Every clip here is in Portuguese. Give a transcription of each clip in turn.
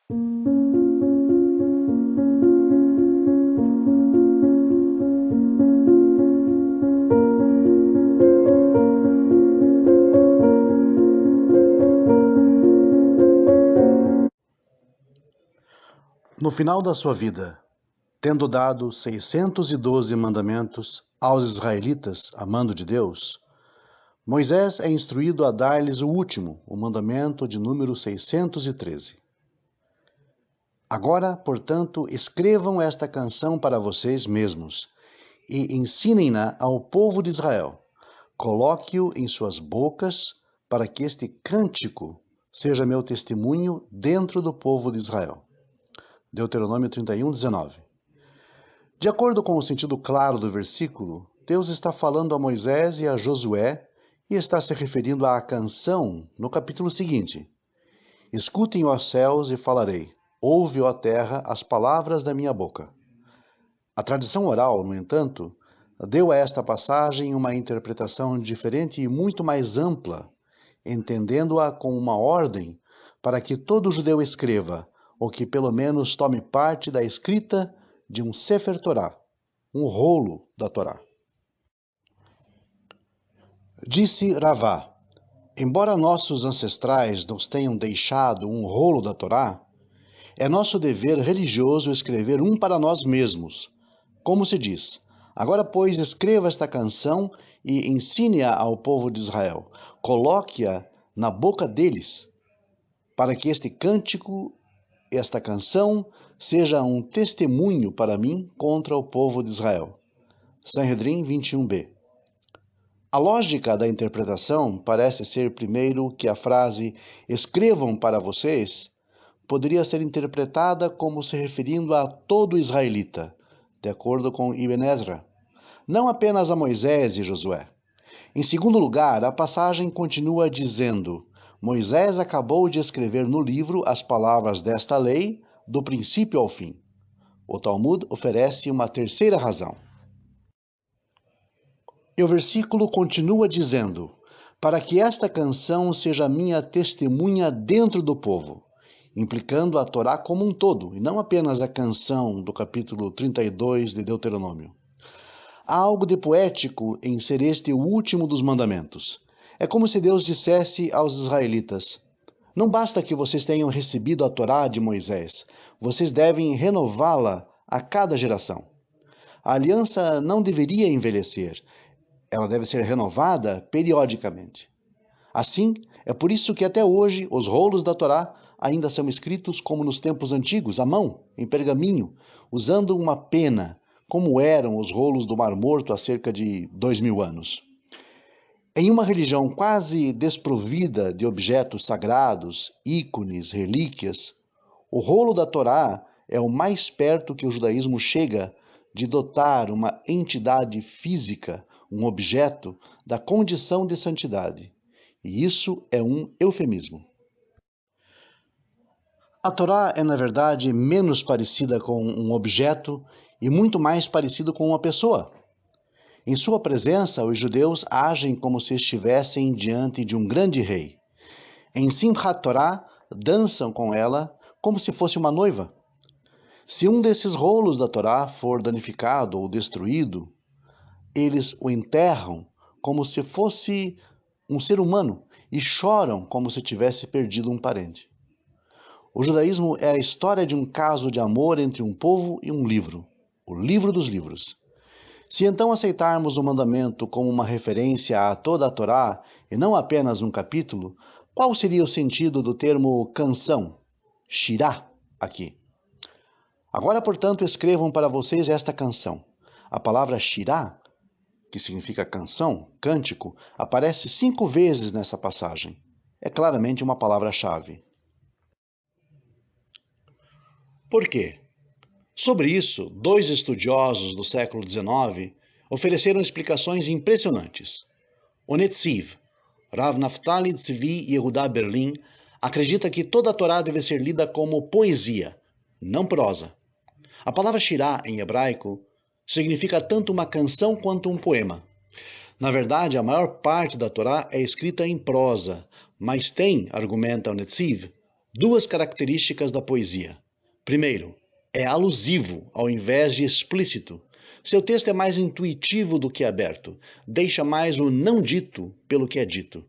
No final da sua vida, tendo dado 612 mandamentos aos israelitas, a mando de Deus, Moisés é instruído a dar-lhes o último, o mandamento de número 613. Agora, portanto, escrevam esta canção para vocês mesmos e ensinem-na ao povo de Israel. Coloque-o em suas bocas para que este cântico seja meu testemunho dentro do povo de Israel. Deuteronômio 31, 19. De acordo com o sentido claro do versículo, Deus está falando a Moisés e a Josué e está se referindo à canção no capítulo seguinte. Escutem, ó céus, e falarei. Ouve, ó terra, as palavras da minha boca. A tradição oral, no entanto, deu a esta passagem uma interpretação diferente e muito mais ampla, entendendo-a como uma ordem para que todo judeu escreva, ou que pelo menos tome parte da escrita de um Sefer Torá, um rolo da Torá. Disse Ravá: embora nossos ancestrais nos tenham deixado um rolo da Torá, é nosso dever religioso escrever um para nós mesmos. Como se diz: agora, pois, escreva esta canção e ensine-a ao povo de Israel. Coloque-a na boca deles, para que este cântico, esta canção, seja um testemunho para mim contra o povo de Israel. Sanhedrin 21b. A lógica da interpretação parece ser, primeiro, que a frase escrevam para vocês poderia ser interpretada como se referindo a todo israelita, de acordo com Ibn Ezra, não apenas a Moisés e Josué. Em segundo lugar, a passagem continua dizendo: Moisés acabou de escrever no livro as palavras desta lei, do princípio ao fim. O Talmud oferece uma terceira razão. E o versículo continua dizendo: para que esta canção seja minha testemunha dentro do povo, implicando a Torá como um todo, e não apenas a canção do capítulo 32 de Deuteronômio. Há algo de poético em ser este o último dos mandamentos. É como se Deus dissesse aos israelitas: não basta que vocês tenham recebido a Torá de Moisés, vocês devem renová-la a cada geração. A aliança não deveria envelhecer, ela deve ser renovada periodicamente. Assim, é por isso que até hoje os rolos da Torá ainda são escritos como nos tempos antigos, à mão, em pergaminho, usando uma pena, como eram os rolos do Mar Morto há cerca de 2000 anos. Em uma religião quase desprovida de objetos sagrados, ícones, relíquias, o rolo da Torá é o mais perto que o judaísmo chega de dotar uma entidade física, um objeto, da condição de santidade. E isso é um eufemismo. A Torá é, na verdade, menos parecida com um objeto e muito mais parecido com uma pessoa. Em sua presença, os judeus agem como se estivessem diante de um grande rei. Em Simchat Torá, dançam com ela como se fosse uma noiva. Se um desses rolos da Torá for danificado ou destruído, eles o enterram como se fosse um ser humano e choram como se tivesse perdido um parente. O judaísmo é a história de um caso de amor entre um povo e um livro, o livro dos livros. Se então aceitarmos o mandamento como uma referência a toda a Torá e não apenas um capítulo, qual seria o sentido do termo canção, shirá, aqui? Agora, portanto, escrevam para vocês esta canção. A palavra shirá, que significa canção, cântico, aparece 5 vezes nessa passagem. É claramente uma palavra-chave. Por quê? Sobre isso, 2 estudiosos do século XIX ofereceram explicações impressionantes. O Netziv, Rav Naftali Tzvi Yehuda Berlin, acredita que toda a Torá deve ser lida como poesia, não prosa. A palavra shirá, em hebraico, significa tanto uma canção quanto um poema. Na verdade, a maior parte da Torá é escrita em prosa, mas tem, argumenta o Netziv, Duas características da poesia. Primeiro, é alusivo ao invés de explícito. Seu texto é mais intuitivo do que aberto, deixa mais o não dito pelo que é dito.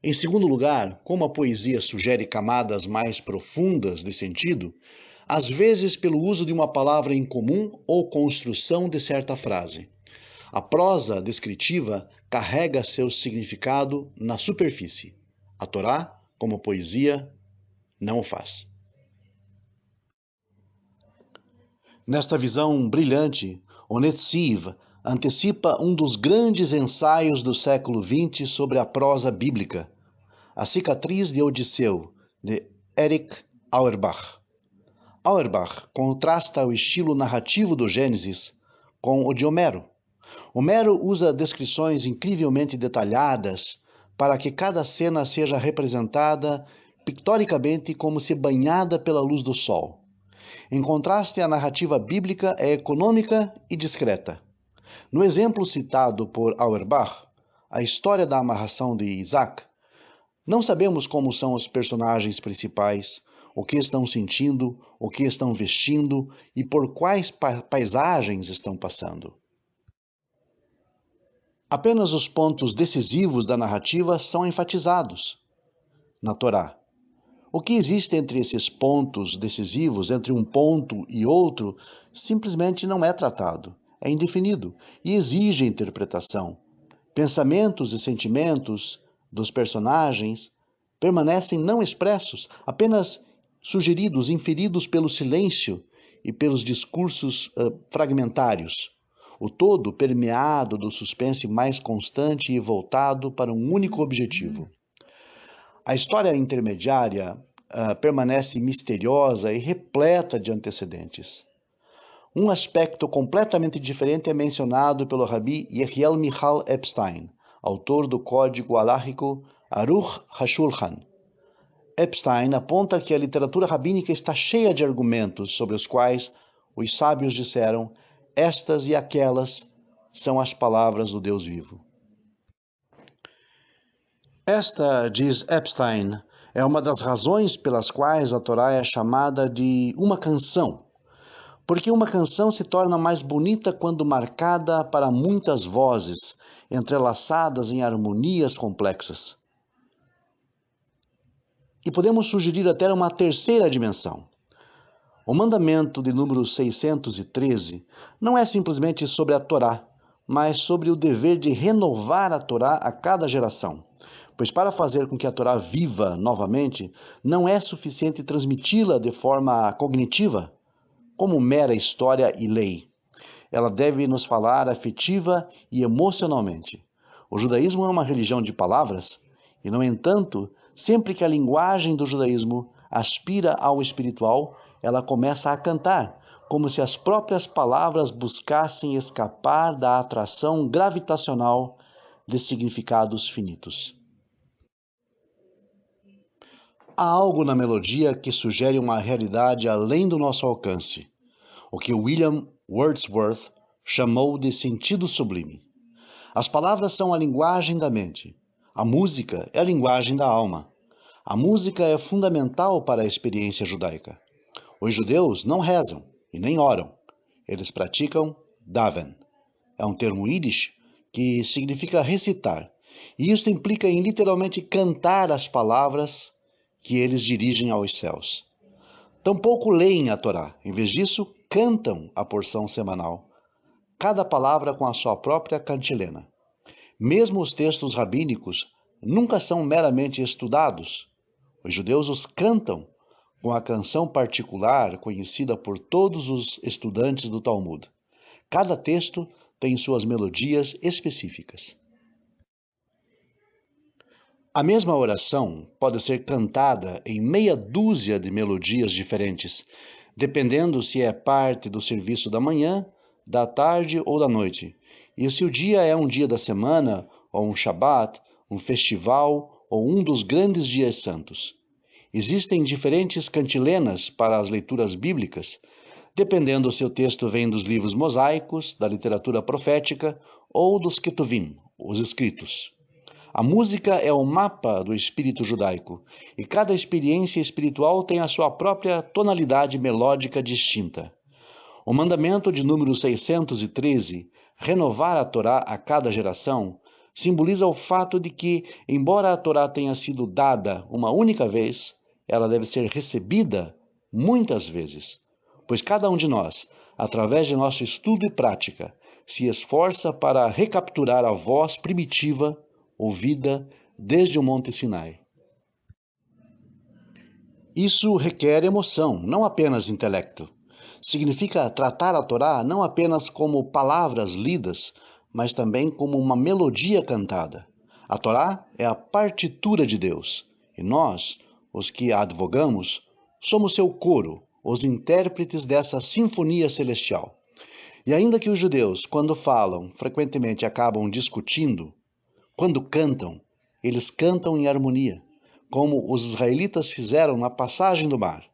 Em segundo lugar, como a poesia sugere camadas mais profundas de sentido, às vezes pelo uso de uma palavra incomum ou construção de certa frase. A prosa descritiva carrega seu significado na superfície. A Torá, como poesia, não o faz. Nesta visão brilhante, o Netziv antecipa um dos grandes ensaios do século XX sobre a prosa bíblica, A Cicatriz de Odisseu, de Erich Auerbach. Auerbach contrasta o estilo narrativo do Gênesis com o de Homero. Homero usa descrições incrivelmente detalhadas para que cada cena seja representada pictoricamente como se banhada pela luz do sol. Em contraste, a narrativa bíblica é econômica e discreta. No exemplo citado por Auerbach, a história da amarração de Isaac, não sabemos como são os personagens principais, o que estão sentindo, o que estão vestindo e por quais paisagens estão passando. Apenas os pontos decisivos da narrativa são enfatizados na Torá. O que existe entre esses pontos decisivos, entre um ponto e outro, simplesmente não é tratado, é indefinido e exige interpretação. Pensamentos e sentimentos dos personagens permanecem não expressos, apenas sugeridos, inferidos pelo silêncio e pelos discursos fragmentários. O todo permeado do suspense mais constante e voltado para um único objetivo. A história intermediária permanece misteriosa e repleta de antecedentes. Um aspecto completamente diferente é mencionado pelo Rabi Yehiel Michal Epstein, autor do código halárrico Aruch HaShulchan. Epstein aponta que a literatura rabínica está cheia de argumentos sobre os quais os sábios disseram: estas e aquelas são as palavras do Deus vivo. Esta, diz Epstein, é uma das razões pelas quais a Torá é chamada de uma canção, porque uma canção se torna mais bonita quando marcada para muitas vozes, entrelaçadas em harmonias complexas. E podemos sugerir até uma terceira dimensão. O mandamento de número 613 não é simplesmente sobre a Torá, mas sobre o dever de renovar a Torá a cada geração. Pois para fazer com que a Torá viva novamente, não é suficiente transmiti-la de forma cognitiva, como mera história e lei. Ela deve nos falar afetiva e emocionalmente. O judaísmo é uma religião de palavras, e, no entanto, sempre que a linguagem do judaísmo aspira ao espiritual, ela começa a cantar, como se as próprias palavras buscassem escapar da atração gravitacional de significados finitos. Há algo na melodia que sugere uma realidade além do nosso alcance, o que William Wordsworth chamou de sentido sublime. As palavras são a linguagem da mente. A música é a linguagem da alma. A música é fundamental para a experiência judaica. Os judeus não rezam e nem oram. Eles praticam daven. É um termo yiddish que significa recitar. E isso implica em literalmente cantar as palavras que eles dirigem aos céus. Tampouco leem a Torá. Em vez disso, cantam a porção semanal. Cada palavra com a sua própria cantilena. Mesmo os textos rabínicos nunca são meramente estudados. Os judeus os cantam com a canção particular conhecida por todos os estudantes do Talmud. Cada texto tem suas melodias específicas. A mesma oração pode ser cantada em meia dúzia de melodias diferentes, dependendo se é parte do serviço da manhã, da tarde ou da noite, e se o dia é um dia da semana, ou um Shabat, um festival ou um dos grandes dias santos. Existem diferentes cantilenas para as leituras bíblicas, dependendo se o texto vem dos livros mosaicos, da literatura profética ou dos Ketuvim, os escritos. A música é o mapa do espírito judaico, e cada experiência espiritual tem a sua própria tonalidade melódica distinta. O mandamento de número 613, renovar a Torá a cada geração, simboliza o fato de que, embora a Torá tenha sido dada uma única vez, ela deve ser recebida muitas vezes, pois cada um de nós, através de nosso estudo e prática, se esforça para recapturar a voz primitiva ouvida desde o Monte Sinai. Isso requer emoção, não apenas intelecto. Significa tratar a Torá não apenas como palavras lidas, mas também como uma melodia cantada. A Torá é a partitura de Deus, e nós, os que a advogamos, somos seu coro, os intérpretes dessa sinfonia celestial. E ainda que os judeus, quando falam, frequentemente acabam discutindo, quando cantam, eles cantam em harmonia, como os israelitas fizeram na passagem do mar.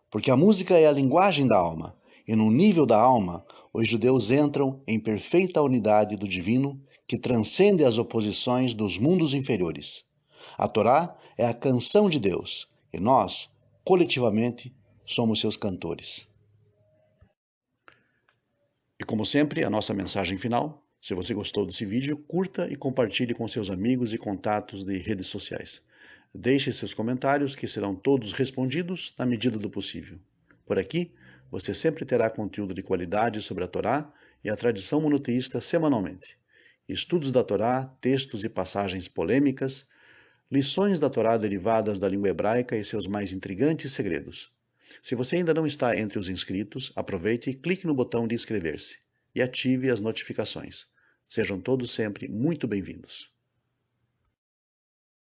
Porque a música é a linguagem da alma, e no nível da alma, os judeus entram em perfeita unidade do divino, que transcende as oposições dos mundos inferiores. A Torá é a canção de Deus, e nós, coletivamente, somos seus cantores. E como sempre, a nossa mensagem final: se você gostou desse vídeo, curta e compartilhe com seus amigos e contatos de redes sociais. Deixe seus comentários, que serão todos respondidos na medida do possível. Por aqui, você sempre terá conteúdo de qualidade sobre a Torá e a tradição monoteísta semanalmente. Estudos da Torá, textos e passagens polêmicas, lições da Torá derivadas da língua hebraica e seus mais intrigantes segredos. Se você ainda não está entre os inscritos, aproveite e clique no botão de inscrever-se e ative as notificações. Sejam todos sempre muito bem-vindos.